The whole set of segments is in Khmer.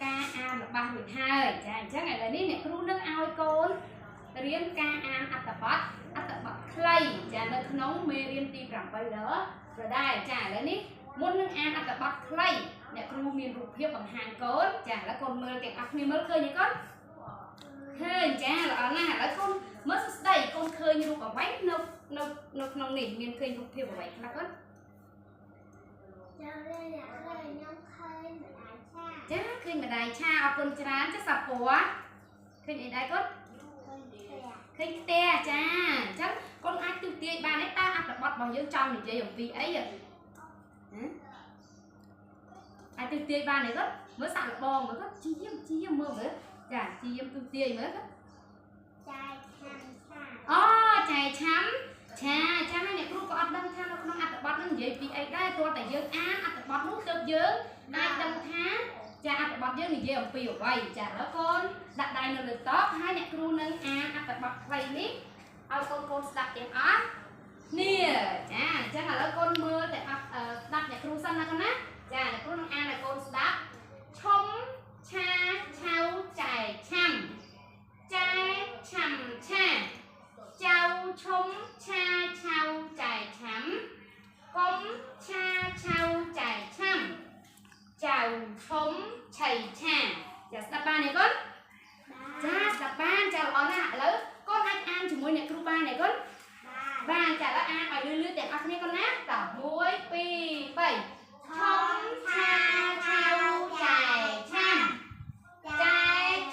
ការអានរបស់រួចហើយចាអញ្ចឹងឥឡូវនេះអ្នកគ្រូនឹងឲ្យកូនរៀនការអានអត្ថបទខ្លីចានៅក្នុងមេរៀនទី7ដដែលចាឥឡូវនេះមុននឹងអានអត្ថបទខ្លីអ្នកគ្រូមានរូបភាពបង្ហាញកូនចាឥឡូវកូនមើលទាំងអស់គ្នាមើលឃើញទេកូនឃើញចាល្អណាស់ឥឡូវកូនមើលសួស្ដីកូនឃើញរូបអ្វីនៅក្នុងនេះមានឃើញរូបភាពអ្វីខ្លះកូនចាឃើញម្ដាយឆាអរគុណច្រើនចាសាពណ៌ឃើញអីដែរកូនឃើញផ្ទះចាអញ្ចឹងកូនអាចទស្សទាយបានទេតើអត្ថបទរបស់យើងចង់និយាយអំពីអីអាចទស្សទាយបានទេកូនមើលសាក់លបងមើលកូនជាយាមមើលចាជាយាមទស្សទាយមើលកូនអូចែឆាំឆាចាំឲ្យអ្នកគ្រូក៏អត់ដឹងថានៅក្នុងអត្ថបទនឹងនិយាយពីអីដែរទោះតែយើងអានអត្ថបទនោះទើបយើងអាចដឹងថាចាអត្ថបទយើងនិយាយអំពីអ្វីចាឥឡូវកូនដាក់ដៃនៅលើតុហើយអ្នកគ្រូនឹងអានអត្ថបទខ្លីនេះឲ្យកូនស្ដាប់ទាំងអស់នេះចាអញ្ចឹងឥឡូវកូនមើលតែអត់ស្ដាប់អ្នកគ្រូសិនណាកូនណាចាអ្នកគ្រូនឹងអានឲ្យកូនស្ដាប់ឈុំឆាឆៅចែឆាំចែឆាំឆាចៅឈុំឆាឆៅចែឆាំកុំឆាឆៅចែឆាំចៅឈុំឆៃឆាចាស្ដាប់បានទេកូនចាស្ដាប់បានចាល្អណាស់ឥឡូវកូនអាចអានជាមួយអ្នកគ្រូបានទេកូនបានចាឥឡូវអានឲ្យលឺទាំងអស់គ្នាកូនណាត1 2 3ឈុំឆាឆៅចែឆាំចែ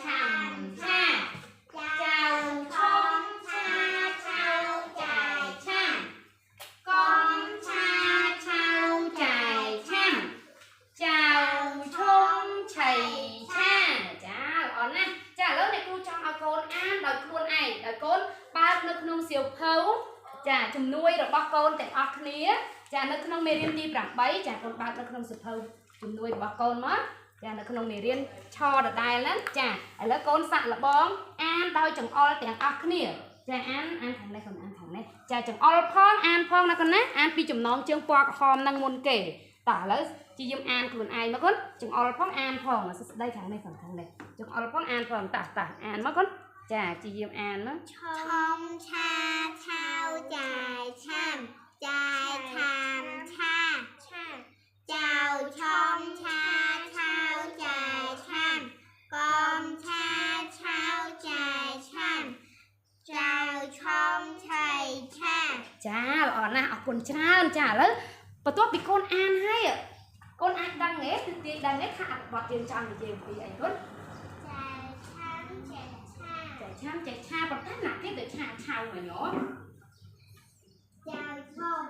ឆាំឆាចៅឈុំឆាឆៅចែឆាំកុំឆាឆៅចែឆាំចៅឈុំឆៃឆាចាល្អណាស់ចាឥឡូវអ្នកគ្រូចង់ឲ្យកូនអានដោយខ្លួនឯងដោយកូនបើកនៅក្នុងសៀវភៅចាជំនួយរបស់កូនទាំងអស់គ្នាចានៅក្នុងមេរៀនទី8ចាកូនបើកនៅក្នុងសៀវភៅជំនួយរបស់កូនមកចានៅក្នុងមេរៀនឆដដែលហ្នឹងចាឥឡូវកូនសាក់លបងអានដោយចង្អុលទាំងអស់គ្នាចាអានខាងនេះកូនអានខាងនេះចាចង្អុលផងអានផងណាកូនណាអានពីចំណងជើងពណ៌ក្រហមនឹងមុនគេតោះឥឡូវជាយើងអានខ្លួនឯងមកកូនចង្អុលផងអានផងសួស្ដីខាងនេះខាងនេះចង្អុលផងអានផងតោះអានមកកូនចាជាយើងអានមកឈុំឆាឆៅចែឆាំចែឆាំឆាចៅឈុំឆាឆៅចែឆាំកុំឆាឆៅចែឆាំចៅឈុំឆៃឆាចាល្អណាស់អរគុណច្រើនចាឥឡូវបន្ទាប់ពីកូនអានហើយកូនអាចដឹងទេទិទាយដឹងទេថាអត្ថបទយើងចង់និយាយអំពីអីកូនចែឆាប៉ុន្តែណាគេទៅឆាឆៅមកញ៉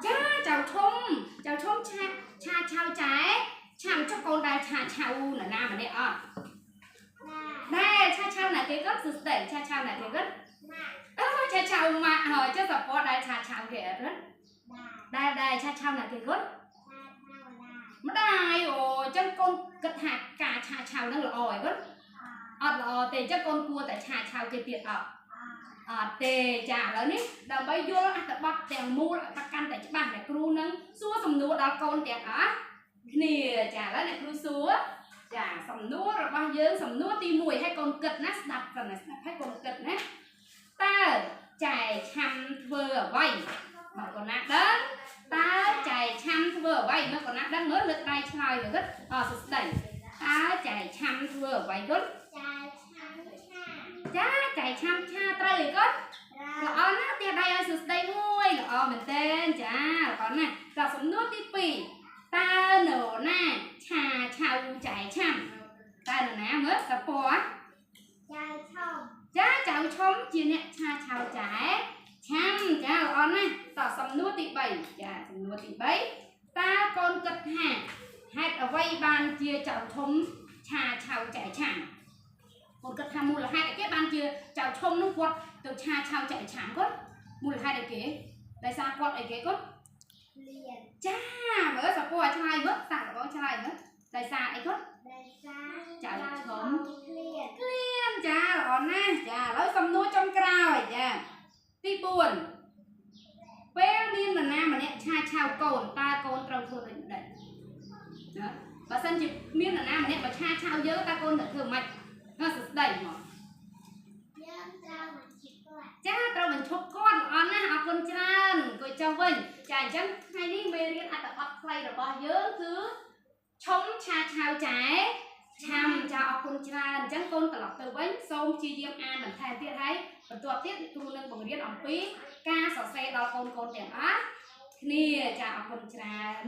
ចាចៅឈុំឆាឆៅចែឆាំចុះកូនដែរឆាឆៅណាម្នាក់អត់ដែរឆាឆៅណាគេគាត់សួស្ដីឆាឆៅណាគេគាត់ឆាឆៅម៉ាក់ហើយចុះសពតដែរឆាឆៅគេអត់ដែរឆាឆៅណាគេគាត់ម្ដាយអូចឹងកូនគិតថាការឆាឆៅហ្នឹងល្អហើយគាត់អត់ល្អទេចឹងកូនគួរតែឆាឆៅគេទៀតអត់ទេចាឥឡូវនេះដើម្បីយល់អត្ថបទទាំងមូលឲ្យកាន់តែច្បាស់អ្នកគ្រូនឹងសួរសំណួរដល់កូនទាំងអស់គ្នាចាឥឡូវអ្នកគ្រូសួរចាសំណួររបស់យើងសំណួរទី1ឲ្យកូនគិតណាស្ដាប់សិនណាស្ដាប់ឲ្យកូនគិតណាតើចែឆាំធ្វើអ្វីបើកូនណាដឹងតើចែឆាំធ្វើអ្វីបើកូនណាដឹងមើលលើកដៃឆ្លើយទៅអសួស្ដីតើចែឆាំធ្វើអ្វីគាត់ចាចែឆាំឆាត្រូវអីគាត់ល្អណាស់ទាដៃឲ្យសួស្ដីមួយល្អមែនទែនចាល្អណាស់ដល់សំណួរទី2តើនរណាឆាឆៅចែឆាំតើនរណាមើលសពណ៌ចាចៅឈុំជាអ្នកឆាឆៅចែឆាំចាល្អណាស់ដល់សំណួរទី3ចាសំណួរទី3តើកូនគិតថាហេតុអ្វីបានជាចៅឈុំឆាឆៅចែឆាំកូនគិតថាមូលហេតុអីគេបានជាចៅឈុំនោះគាត់ទៅឆាឆៅចែឆាំគាត់មូលហេតុអីគេដោយសារគាត់អីគេគាត់ចាមើលសពឲ្យឆ្លើយមើលសាក់របស់ឆ្លើយមើលដោយសារអីគាត់ចៅឈុំក្លៀនចាល្អណាស់ចាឥឡូវសំណួរចុងក្រោយចាទី4ពេលមាននរណាម្នាក់ឆាឆៅកូនតើកូនត្រូវធ្វើដូចម្ដេចណា ប បើសិនជាមាននរណាម្នាក់មកឆាឆៅយើងតើកូនត្រូវធ្វើម៉េចនោះសួស្ដីមកយើងត្រូវបញ្ឈប់គាត់ ចាត្រូវបញ្ឈប់គាត់អរណាអរគុណច្រើនគួយចុះវិញចាអញ្ចឹងថ្ងៃនេះមេរៀនអត្ថបទខ្លីរបស់យើងគឺឆុងឆាឆៅចែឆាំចាអរគុណច្រើនអញ្ចឹងកូនត្រឡប់ទៅវិញសូមព្យាយាមអានបន្ថែមទៀតហើយបន្ទាប់ទៀតគ្រូនឹងបង្រៀនអំពីការសរសេរដល់កូនទាំងអស់គ្នាចាអរគុណច្រើន